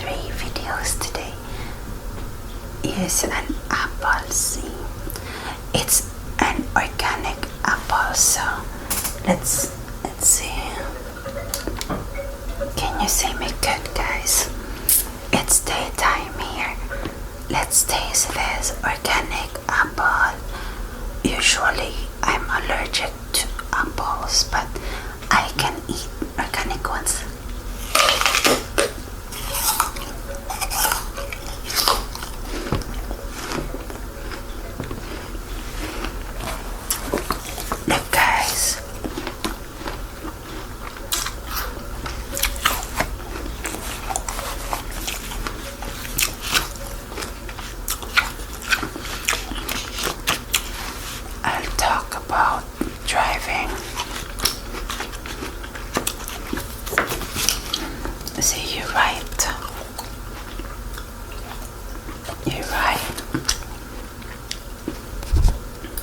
3 videos today is an apple seed. It's an organic apple, so let's see. Can you see me good, guys? It's daytime here. Let's taste this organic apple. Usually I'm allergic to apples, but I can eat organic ones. Look, guys. I'll talk about driving. See, you're right. You're right.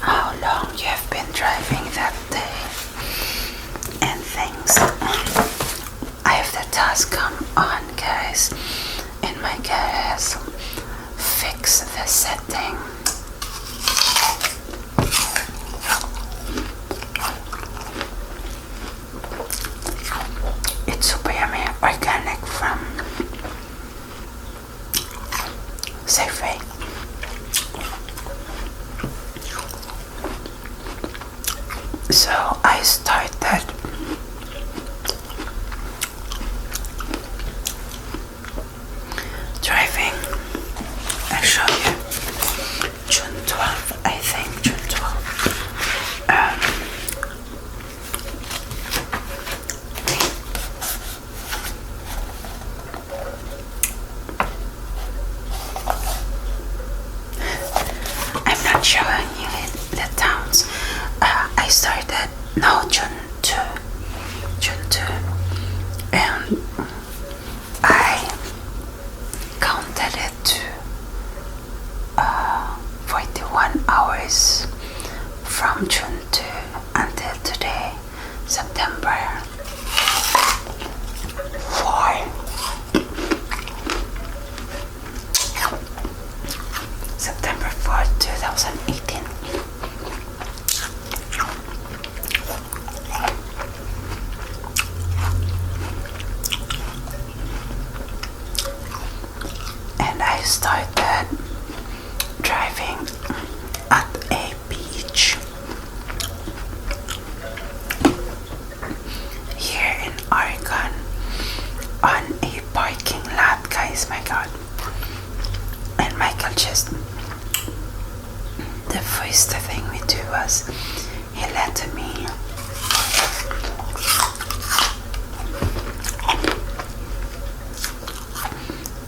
How long you have been driving that day and things. I have the Tascam on, guys, and my guy has fixed the setting. It's super yummy, organic from Safeway. So I started driving. I'll show you. June 12th, I think, June 12th. I'm not showing you the towns. I started, no, June 2, and I counted it to 41 hours from June 2 until today, September 4. September 4, 2018. And I started driving at a beach here in Oregon on a parking lot, guys. My God. And Michael just, the first thing we do was he let me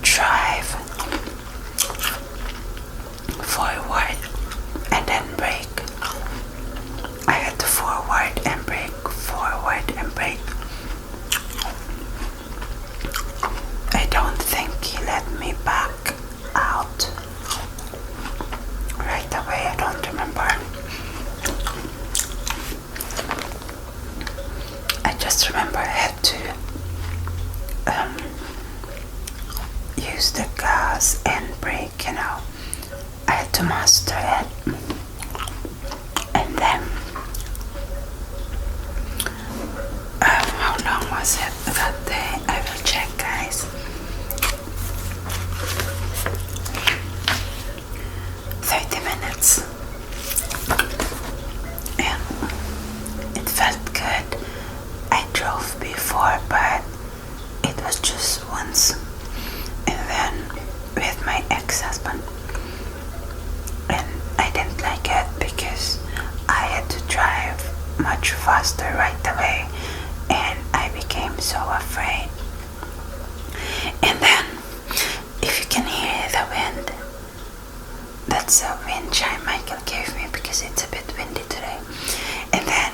drive forward and then brake. I had to forward and brake, forward and brake. I don't think he let me back out right away. I don't remember. I just remember I had to use the gas and brake, you know. I had to master it. And then how long was it that day? I will check, guys. 30 minutes. And it felt good. I drove before, but it was just once. And then with my ex-husband. And I didn't like it because I had to drive much faster right away. And I became so afraid. And then, if you can hear the wind, that's a wind chime Michael gave me because it's a bit windy today. And then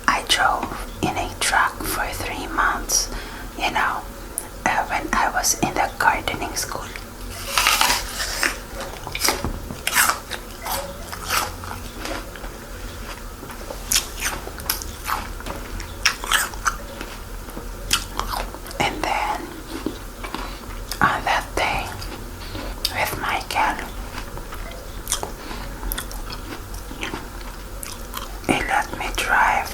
I drove in a truck for 3 months, you know, when I was in the gardening school. And then on that day with Michael. He let me drive,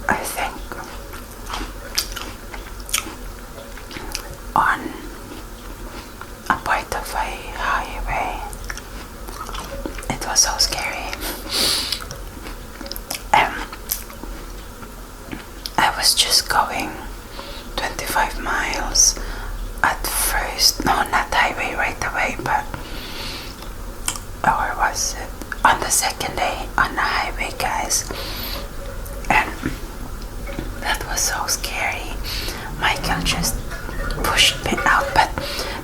I think, on a part of a highway. It was so scary. I was just going 25 miles at first. No, not highway right away, but or was it on the second day on the highway, guys? And that was so scary. Michael just pushed me out, but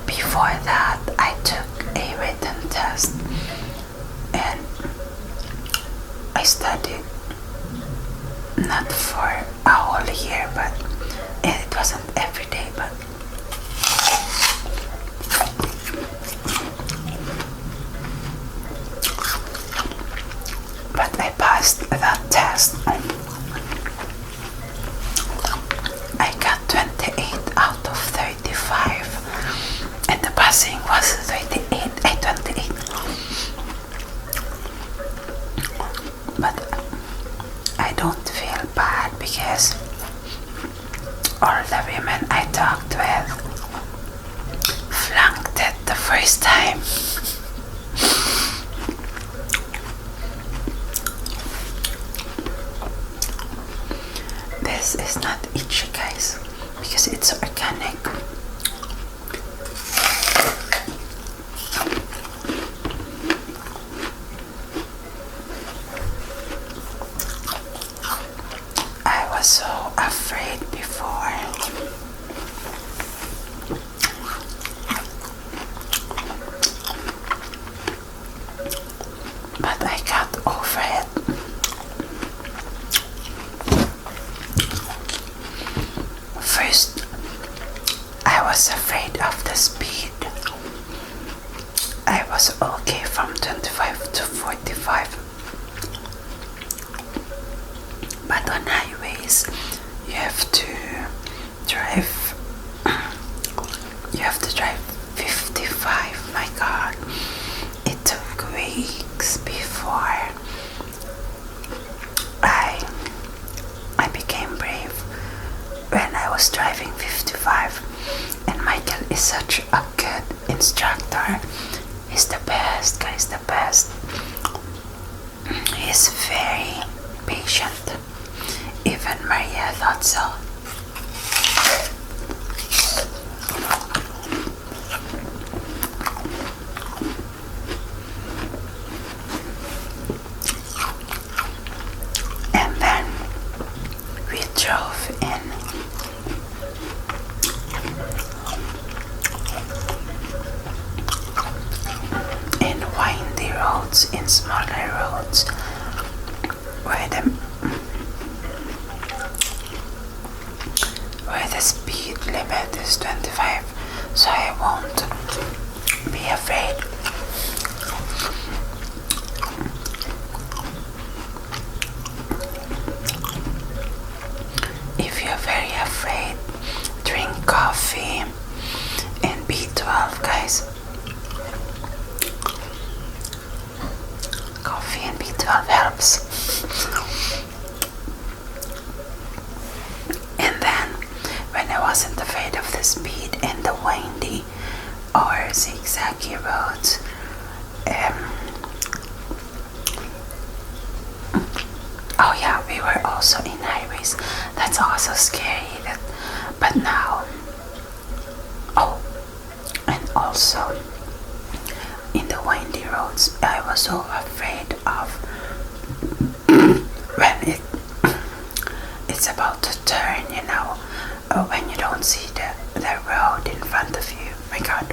before that I took a written test and I studied not for a whole year, but it wasn't every day, but I passed that test. I got 28 out of 35 and the passing was 28. But I don't feel bad because all the women I talked with flunked it the first time. This is not itchy, guys, because it's organic. I was so afraid before. But I got over it. First, I was afraid of the speed. I was okay from 25 to 45. But on highways, you have to drive 55. My God, it took weeks before I became brave when I was driving 55. And Michael is such a good instructor. He's the best, guys, the best. He's very patient. Even Maria thought so. And then we drove in windy roads, in smaller roads, where the speed limit is 25, so I won't be afraid. If you're very afraid, drink coffee and B12, guys. Coffee and B12 helps. And then, when I wasn't afraid of the speed and the windy or zigzaggy roads, oh yeah, we were also in highways. That's also scary. But now, and also in the windy roads, I was so afraid of when it's about to turn, when you don't see the road in front of you. My God,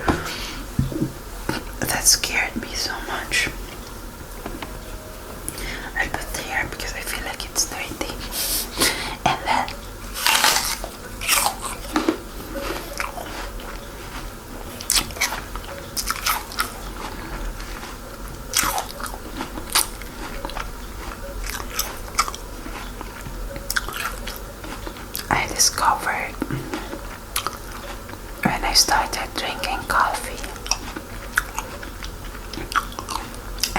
that scared me so much. I'll put here because I feel like it's dirty. And then I discovered I started drinking coffee.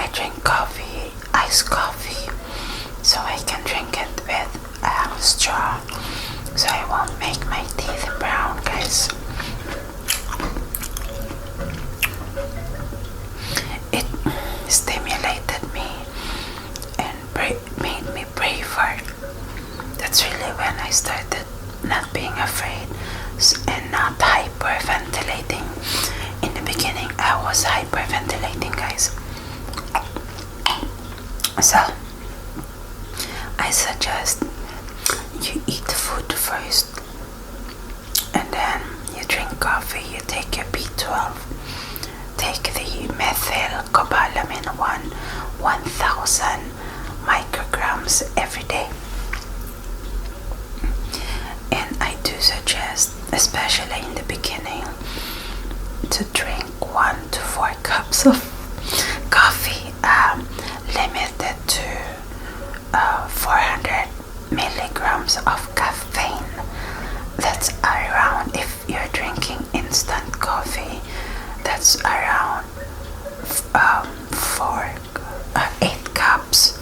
I drink coffee, iced coffee, so I can drink it with a straw, so I won't make my teeth brown, guys. It stimulated me and made me braver. That's really when I started not being afraid and not hyperventilating. In the beginning, I was hyperventilating, guys. So, I suggest you eat food first, and then you drink coffee, you take your B12, take the methylcobalamin 1000 micrograms every day. And I do suggest, especially in the beginning, to drink 1 to 4 cups of coffee, limited to 400 milligrams of caffeine. That's around, if you're drinking instant coffee, that's around 8 cups.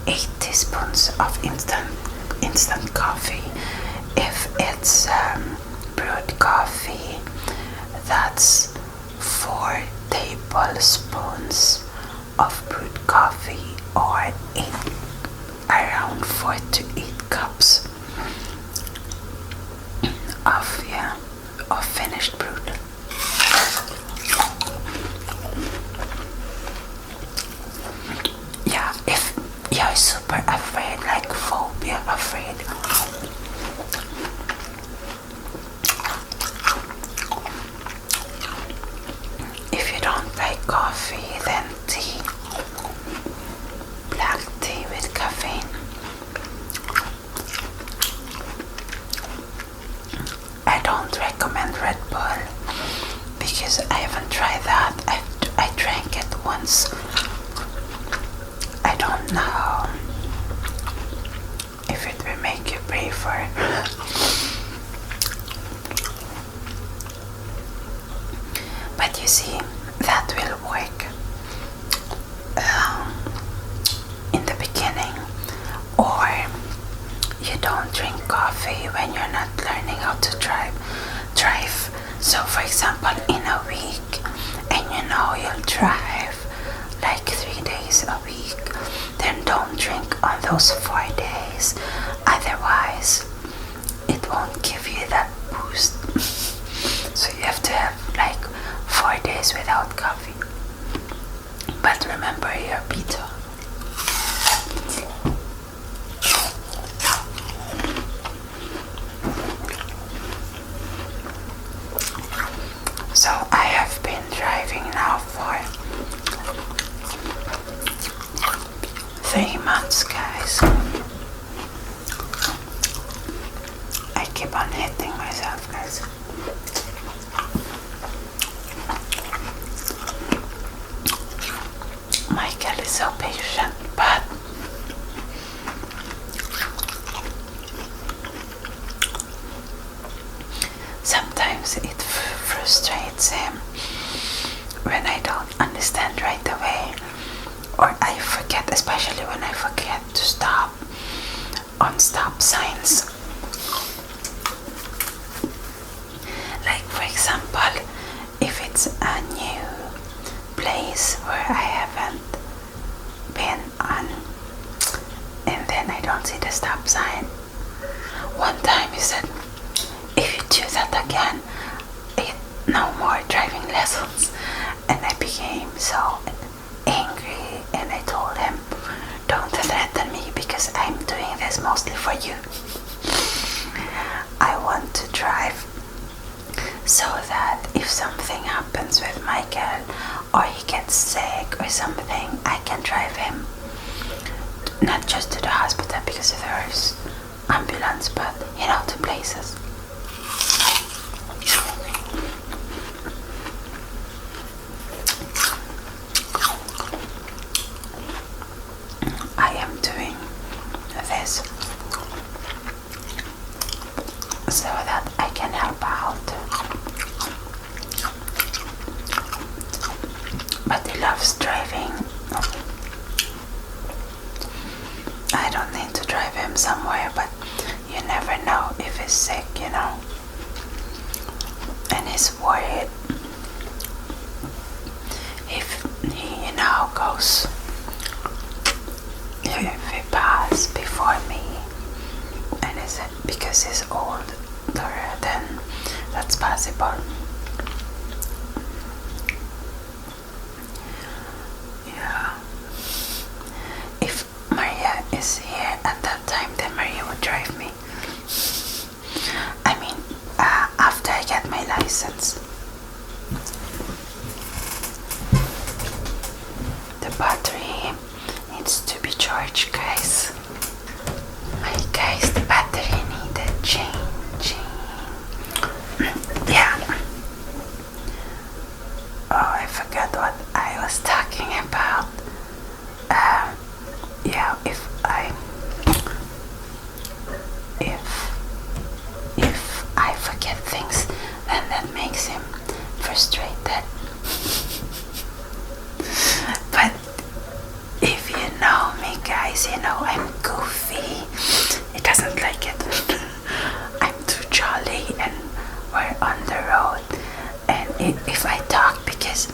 8 teaspoons of instant coffee. If it's brewed coffee, that's 4 tablespoons of brewed coffee, or around 4 to 8 cups of finished brewed. Yeah, if you're super afraid, like phobia afraid, if you don't like coffee, then tea, black tea with caffeine. I don't recommend Red Bull because I haven't tried that. I drank it once. I don't know if it will make you braver. But you see, that will work in the beginning. Or you don't drink coffee when you're not learning how to drive. So for example, in a week, and you know you'll drive like 3 days a week, then don't drink on those 4 days. Otherwise, it won't give you that boost. So you have to have like 4 days without coffee. But remember your B12. So I have been driving now for 3 months, guys. I keep on hitting myself, guys. Michael is so patient, but sometimes it frustrates him when I don't understand right away, or I forget, especially when I forget to stop on stop signs. Like for example, if it's a new place where I haven't been on, and then I don't see the stop sign. One time he said, if you do that again, no more driving lessons. And I became so angry, and I told him, don't threaten me because I'm doing this mostly for you. I want to drive so that if something happens with Michael, or he gets sick or something, I can drive him, not just to the hospital because there's ambulance, but to places. I am doing this because he's older, then that's possible. Yeah. If Maria is here at that time, then Maria would drive me. I mean, after I get my license. The battery needs to be charged, guys. Guys, the battery needed changing. Yeah. Oh, I forgot what I was talking about. Yeah, if I forget things, then that makes him frustrated. But if you know me, guys, you know I'm goofy. He doesn't like it. I'm too jolly and we're on the road. And if I talk, because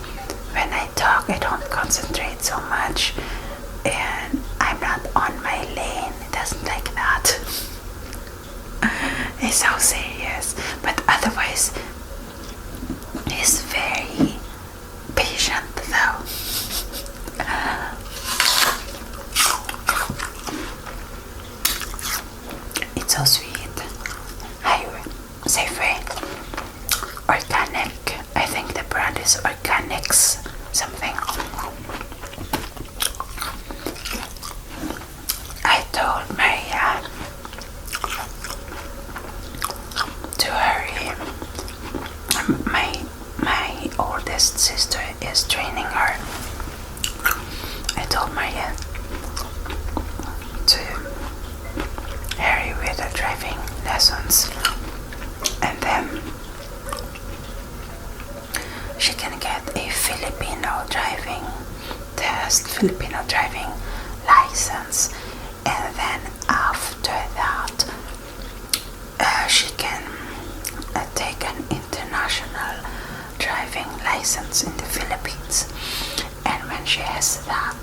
when I talk I don't concentrate so much and I'm not on my lane, he doesn't like that. He's so serious, but otherwise he's very patient though. It's so sweet. Highway, Safeway, organic. I think the brand is Organics something. I told Maria to hurry. My oldest sister is training her. I told Maria to hurry with the driving lessons, and then she can get a Filipino driving test, Filipino driving license, and then after that she can take an international driving license in the Philippines. And when she has that,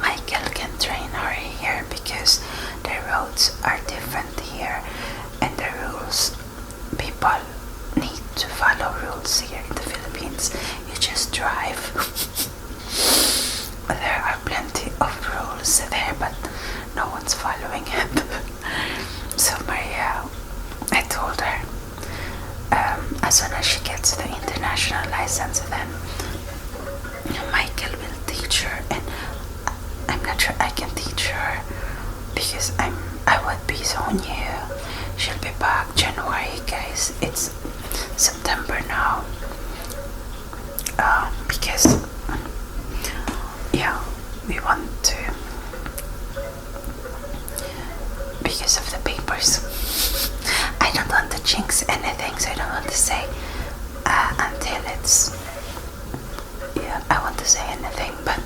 Michael can train her here because the roads are different here and the rules, people need to follow rules here in the Philippines. You just drive. There are plenty of rules there, but no one's following it. So Maria, I told her, as soon as she gets the international license, then Michael will teach her, and I'm not sure I can teach her because I would be so new. She'll be back January, guys. It's September now. Because yeah, we want to, because of the papers. I don't want to jinx anything, so I don't want to say until it's, yeah, I want to say anything, but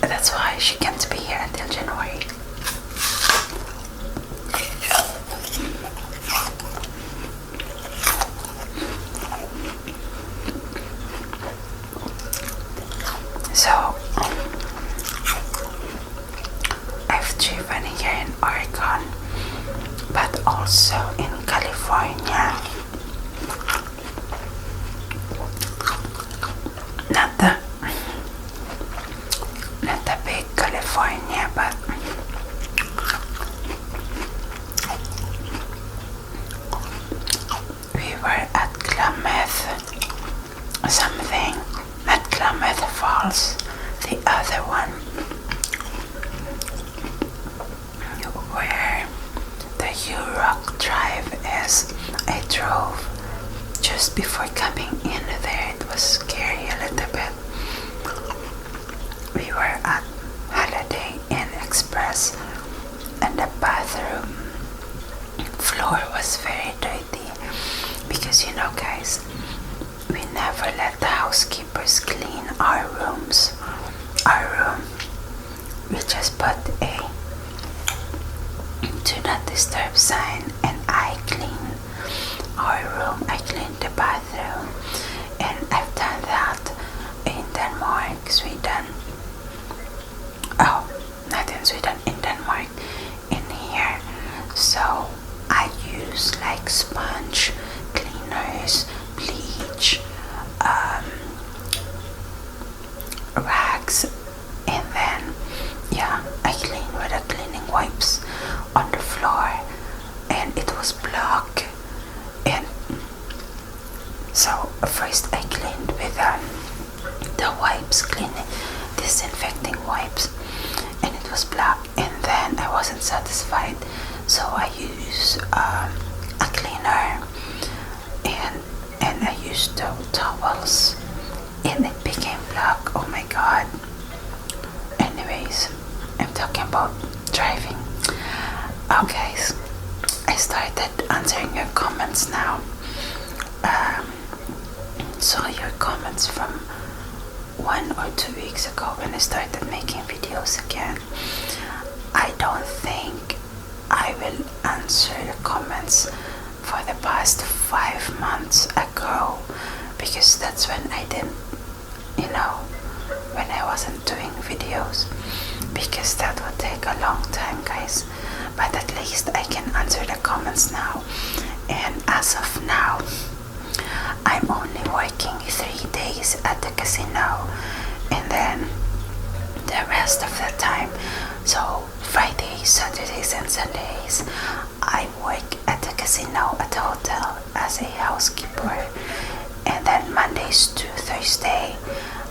that's why she can't be here until January. So I've driven here in Oregon, but also in California. Not the big California, but we were at Klamath something, not Klamath Falls, the other one, where the U-Rock Drive is. I drove just before coming in there. It was scary a little bit. We were at Holiday Inn Express and the bathroom floor was very dirty because, you know, guys, we never let the housekeepers clean our rooms. Our room, we just put a do not disturb sign, and I clean our room. I clean the bathroom, and I've done that in Denmark, Sweden. Oh, not in Sweden, in Denmark, in here. So sponge, cleaners, bleach, rags, and then I cleaned with the cleaning wipes on the floor, and it was blocked. And so first I cleaned with the wipes, cleaning, disinfecting wipes, and it was black. And then I wasn't satisfied, so I used a cleaner, and I used the towels, and it became black. Oh my god. Anyways, I'm talking about driving. Okay, so I started answering your comments now. Saw your comments from 1 or 2 weeks ago when I started making videos again. I don't think I will answer the comments for the past 5 months ago, because that's when I didn't, when I wasn't doing videos, because that would take a long time, guys. But at least I can answer the comments now. And as of now, I'm only working 3 days at the casino, and then the rest of the time, so Fridays, Saturdays and Sundays, I work at the casino at the hotel as a housekeeper. And then Mondays to Thursday,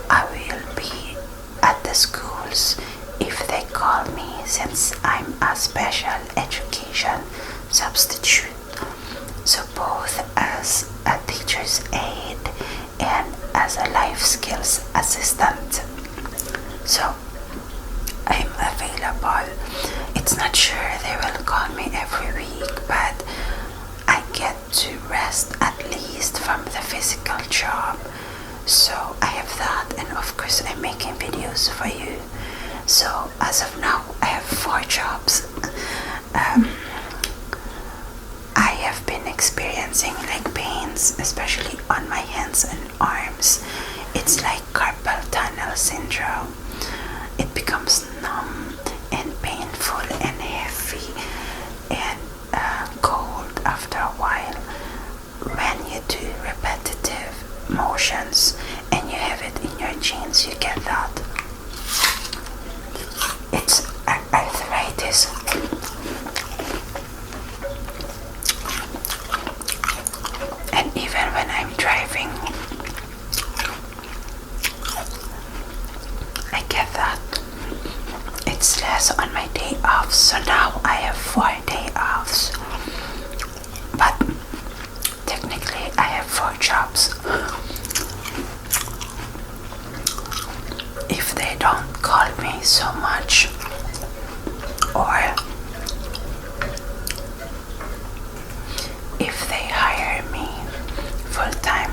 I will be at the schools if they call me, since I'm a special education substitute. So both as a teacher's aide and as a life skills assistant. So I'm available. It's not sure they will call me every week, but I get to rest at least from the physical job. So I have that, and of course I'm making videos for you. So as of now, I have 4 jobs. I have been experiencing like pains, especially on my hands and arms. It's like carpal tunnel syndrome. It becomes numb and painful and heavy and cold after a while when you do repetitive motions and you have it in your jeans. You get that. It's arthritis. And even when I'm driving, I get that. It's less on my day off, so now I have 4 day offs. But technically I have 4 jobs. If they don't call me so much, or if they hire me full time,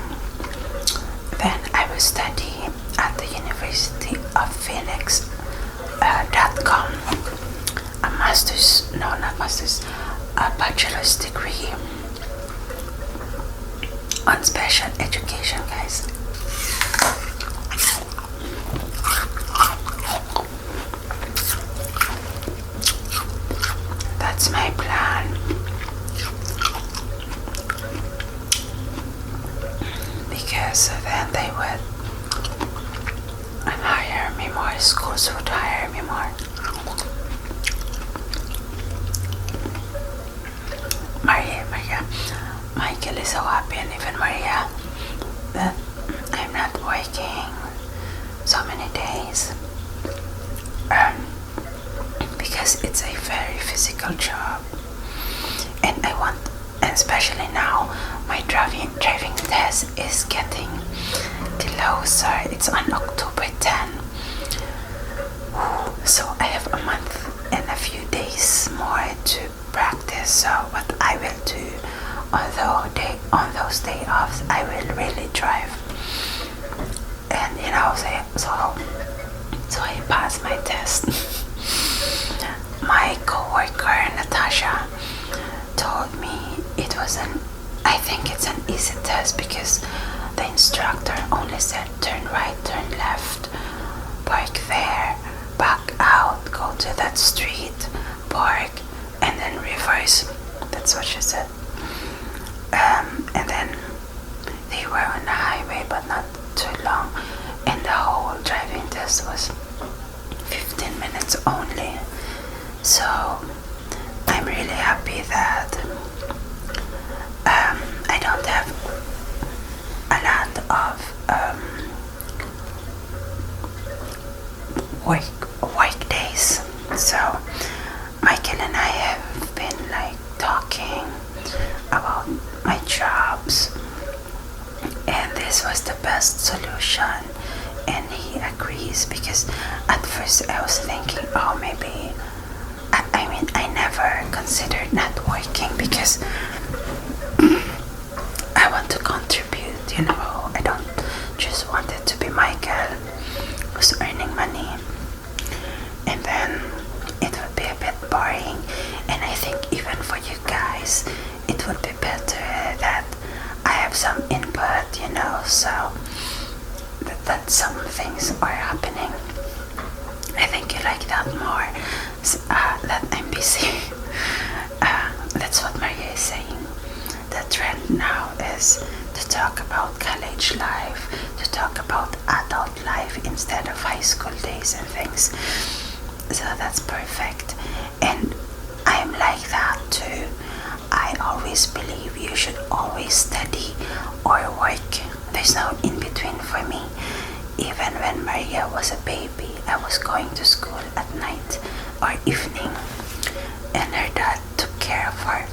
then I will study at the University of Phoenix .com a bachelor's degree on special education, guys. That's my plan, because then they would hire me more, schools would hire me more. Maria, Michael is so happy, and even Maria, that I'm not working so many days, because it's a very physical job, and especially now, my driving test is getting closer. It's on October 10. So I have a month and a few days more to practice. So what I will do on those day offs, I will really drive, and so I passed my test. My coworker Natasha told me I think it's an easy test, because the instructor only said turn right, turn left, park there, back out, go to that street, park, and then reverse. That's what she said. and then they were on the highway, but not too long, and the whole driving test was 15 minutes only. So I'm really happy that I don't have a lot of work days. So Michael and I have been like talking about my jobs, and this was the best solution, and he agrees, because at first I was thinking, oh, maybe I never considered not working because I want to contribute, I don't just want it to be Michael who's earning money, and then it would be a bit boring. And I think even for you guys it would be better that I have some input, so that some things are happening. I think you like that more, that I'm busy. That's what Maria is saying. The trend now is to talk about college life, to talk about adult life instead of high school days and things. So that's perfect. And I'm like that too. I always believe you should always study or work. There's no in between for me. Even when Maria was a baby, I was going to school at night or evening, and her dad took care of her.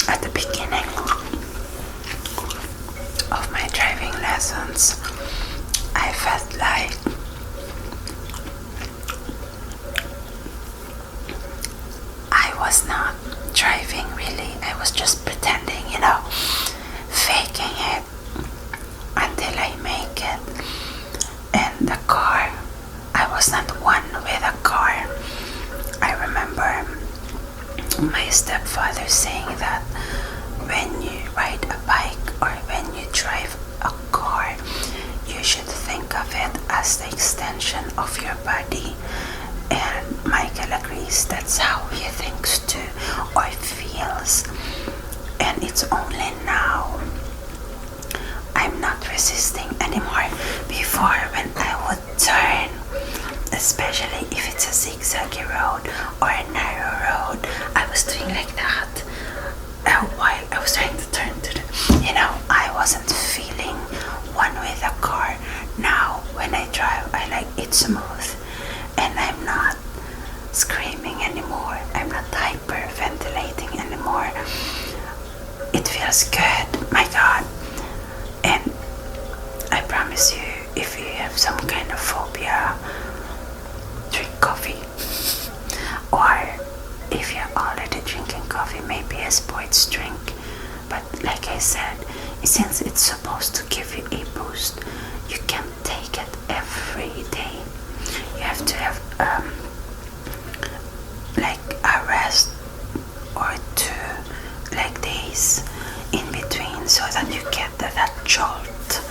At the beginning of my driving lessons, I felt like I was not driving really. I was just pretending, faking it until I make it. And the car, I was not one with a car. I remember my stepfather saying that when you ride a bike or when you drive a car, you should think of it as the extension of your body. And Michael agrees, that's how he thinks too, or feels. And it's only now I'm not resisting anymore. Before, when I would turn, especially if it's a zigzaggy road or a narrow road, I was doing like that while I was trying to turn to I wasn't feeling one with the car. Now when I drive, I like it smooth, and I'm not screaming anymore. I'm not hyperventilating anymore. It feels good, my God. And I promise you, if you have some kind of phobia, drink coffee. Or if you're already drinking coffee, maybe a sports drink. But like I said, since it's supposed to give you a boost, you can't take it every day. You have to have like a rest or two, like days in between, so that you get that jolt.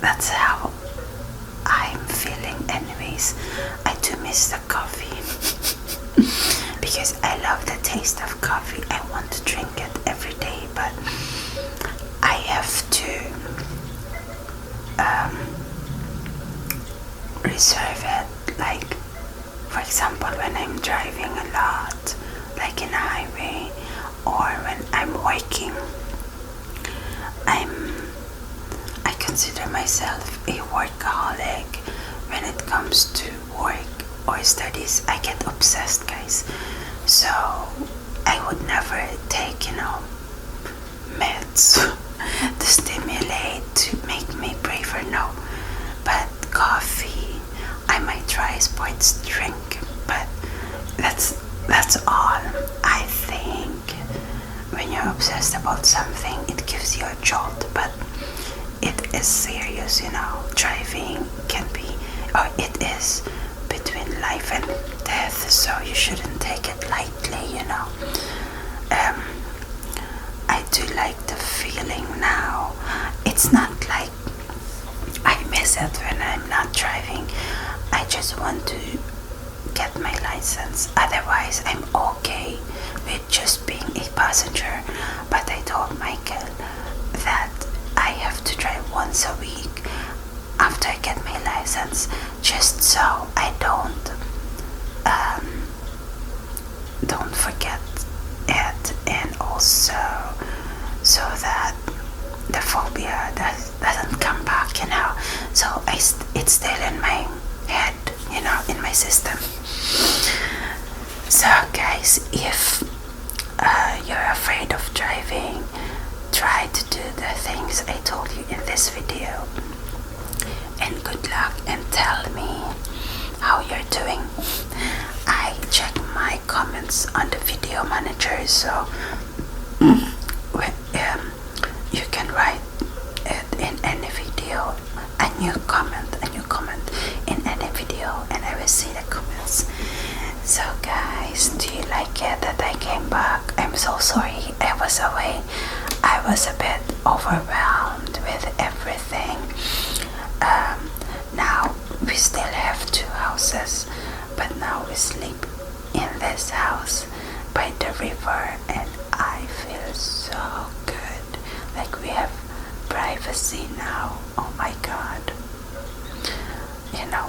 That's how I'm feeling anyways. I do miss the coffee because I love the taste of coffee. I want to drink it every day, but I have to reserve it. Like, for example, when I'm driving a lot, like in a highway, or when I'm working, I consider myself a workaholic. When it comes to work or studies, I get obsessed, guys. So I would never take, meds to stimulate, to make me braver, no. But coffee, I might try a sports drink, but that's all. I think when you're obsessed about something, it gives you a jolt, but it is serious, driving can be, or it is between life and death, so you shouldn't take it lightly, I do like the feeling now. It's not like I miss it when I'm not driving. I just want to get my license. Otherwise, I'm okay with just being a passenger. But I told Michael that I have to drive once a week after I get my license, just so I don't forget it, and also so that the phobia doesn't come back, so it's still in my head, in my system. So guys, if you're afraid of driving, try to do the things I told you in this video, and good luck, and tell me how you're doing. I check my comments on the video manager, so you can write it in any video, a new comment in any video, and I will see the comments. So guys, do you like it that I came back? I'm so sorry I was away. I was a bit overwhelmed with everything. Now we still have 2 houses, but now we sleep in this house by the river, and I feel so good. Like we have privacy now. Oh my god.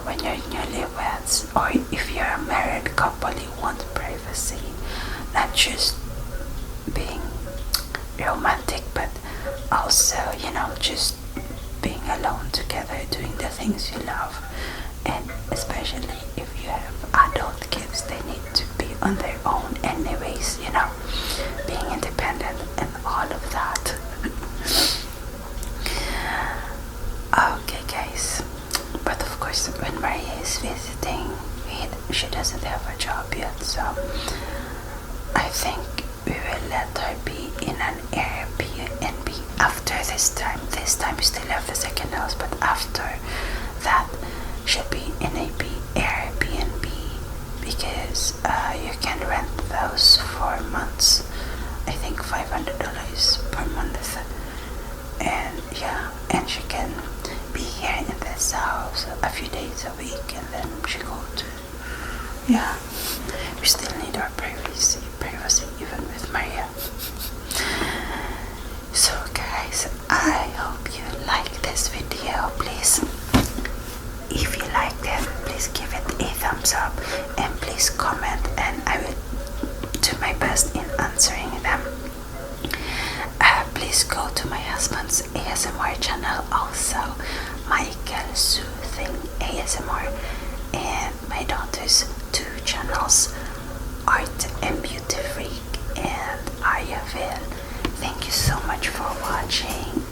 When you're newlyweds, or if you're a married couple, you want privacy. Not just being romantic, but also, just being alone together, doing the things you love. And especially if you have adult kids, they need to be on their own anyways, being independent and all of that. Okay guys, but of course when Maria is visiting, she doesn't have a job yet, so I think we will let her be in an Airbnb after this time. This time we still have the second house, but after that she'll be in a Airbnb, because you can rent those for months. I think $500 per month, and she can be here in this house a few days a week, and then she go to we still need our privacy even with Maria. So guys, I hope you like this video. Please, if you liked it, please give it a thumbs up, and please comment, and I will do my best in answering them. Please go to my husband's ASMR channel, also Michael Soothing ASMR, and my daughter's 2 channels, Art and Beauty Freak and Aryaville. Thank you so much for watching.